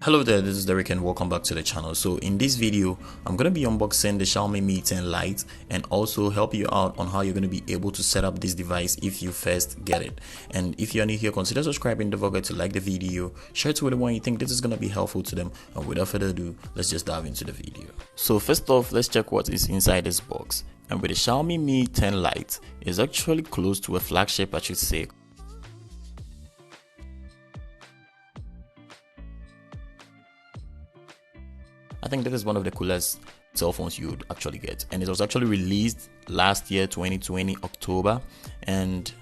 Hello there, this is Derek and welcome back to the channel. So in this video, I'm going to be unboxing the Xiaomi Mi 10 Lite and also help you out on how you're going to be able to set up this device if you first get it. And if you're new here, consider subscribing, don't forget to like the video, share it with anyone you think this is going to be helpful to them. And without further ado, let's just dive into the video. So first off, let's check what is inside this box. And with the Xiaomi Mi 10 Lite, it's actually close to a flagship, I should say. I think that is one of the coolest cell phones you would actually get, and it was actually released last year 2020 October. And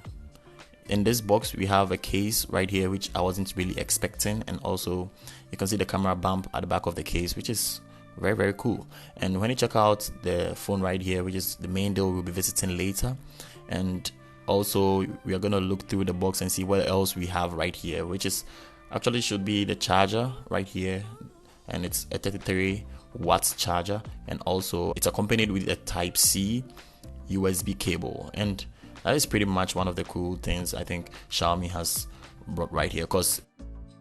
in this box we have a case right here which I wasn't really expecting, and also you can see the camera bump at the back of the case, which is very cool. And when you check out the phone right here, which is the main deal we'll be visiting later, and also we are going to look through the box and see what else we have right here, which is actually should be the charger right here, and it's a 33 watts charger, and also it's accompanied with a type C USB cable. And that is pretty much one of the cool things I think Xiaomi has brought right here, because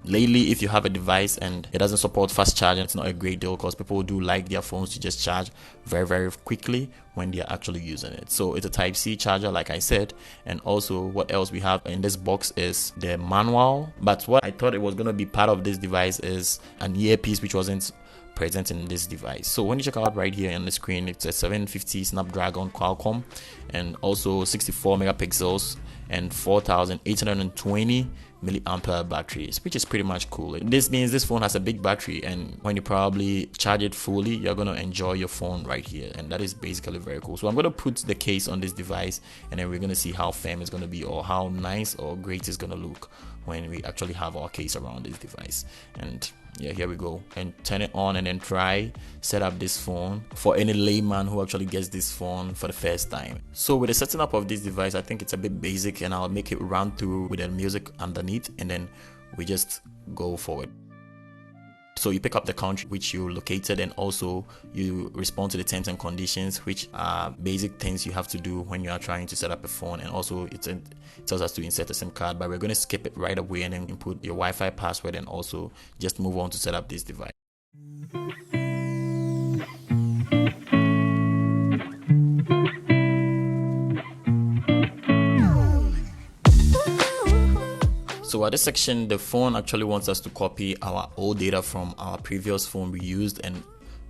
lately if you have a device and it doesn't support fast charging, it's not a great deal, because people do like their phones to just charge very quickly when they're actually using it. So it's a type C charger, like I said. And also what else we have in this box is the manual, but what I thought it was going to be part of this device is an earpiece which wasn't present in this device. So when you check out right here on the screen, it's a 750 Snapdragon Qualcomm, and also 64 megapixels and 4820 milliampere batteries, which is pretty much cool. This means this phone has a big battery, and when you probably charge it fully, you're going to enjoy your phone right here, and that is basically very cool. So I'm going to put the case on this device, and then we're going to see how firm it's going to be, or how nice or great it's going to look when we actually have our case around this device. And yeah, here we go, and turn it on and then try set up this phone for any layman who actually gets this phone for the first time. So with the setting up of this device, I think it's a bit basic, and I'll make it run through with the music underneath, and then we just go forward. So you pick up the country which you located, and also you respond to the terms and conditions, which are basic things you have to do when you are trying to set up a phone. And also it tells us to insert a SIM card, but we're going to skip it right away and then input your Wi-Fi password, and also just move on to set up this device. So at this section, the phone actually wants us to copy our old data from our previous phone we used and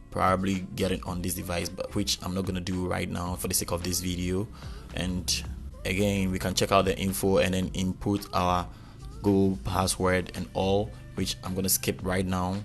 probably get it on this device, but which I'm not going to do right now for the sake of this video. And again, we can check out the info and then input our Google password and all, which I'm going to skip right now.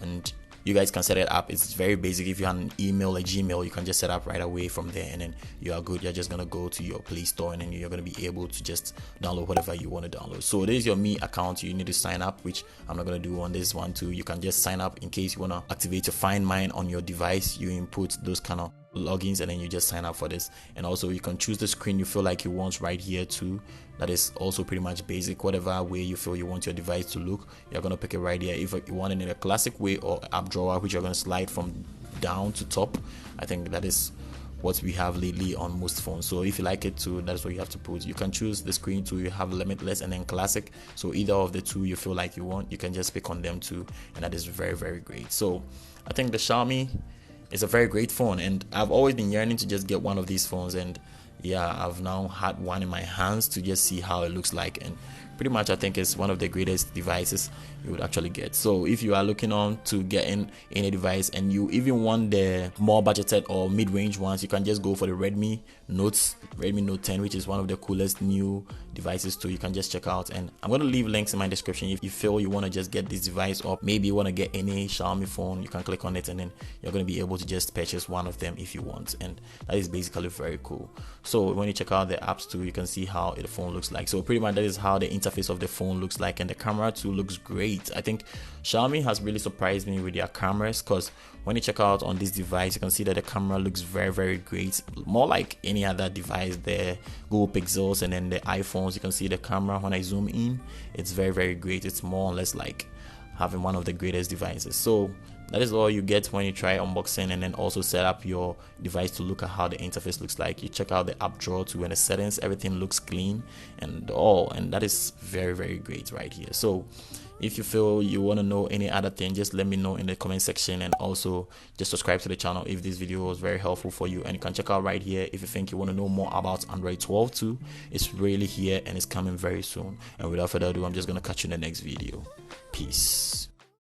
And you guys can set it up. It's very basic. If you have an email, a Gmail, you can just set up right away from there, and then you are good. You're just gonna go to your Play Store, and then you're gonna be able to just download whatever you want to download. So this is your Mi account. You need to sign up, which I'm not gonna do on this one too. You can just sign up in case you wanna activate your Find Mine on your device. You input those kind of logins, and then you just sign up for this. And also you can choose the screen you feel like you want right here too. That is also pretty much basic. Whatever way you feel you want your device to look, you're gonna pick it right here. If you want it in a classic way or app drawer, which you're gonna slide from down to top, I think that is what we have lately on most phones. So if you like it too, that's what you have to put. You can choose the screen too. You have limitless and then classic, so either of the two you feel like you want, you can just pick on them too, and that is very great. So I think the Xiaomi is a very great phone, and I've always been yearning to just get one of these phones, and yeah, I've now had one in my hands to just see how it looks like, and pretty much I think it's one of the greatest devices you would actually get. So if you are looking on to getting any device, and you even want the more budgeted or mid-range ones, you can just go for the Redmi Note 10, which is one of the coolest new devices too. You can just check out, and I'm going to leave links in my description. If you feel you want to just get this device, or maybe you want to get any Xiaomi phone, you can click on it, and then you're going to be able to just purchase one of them if you want, and that is basically very cool. So when you check out the apps too, you can see how the phone looks like. So pretty much that is how the interface of the phone looks like, and the camera too looks great. I think Xiaomi has really surprised me with their cameras, because when you check out on this device, you can see that the camera looks very great, more like any other device. The Google Pixels and then the iPhones, you can see the camera when I zoom in, it's very great. It's more or less like having one of the greatest devices. So that is all you get when you try unboxing, and then also set up your device to look at how the interface looks like. You check out the app drawer too, and the settings, everything looks clean and all, and that is very great right here. So If you feel you want to know any other thing, just let me know in the comment section, and also just subscribe to the channel if this video was very helpful for you. And you can check out right here if you think you want to know more about Android 12 too. It's really here and it's coming very soon. And without further ado, I'm just gonna catch you in the next video. Peace.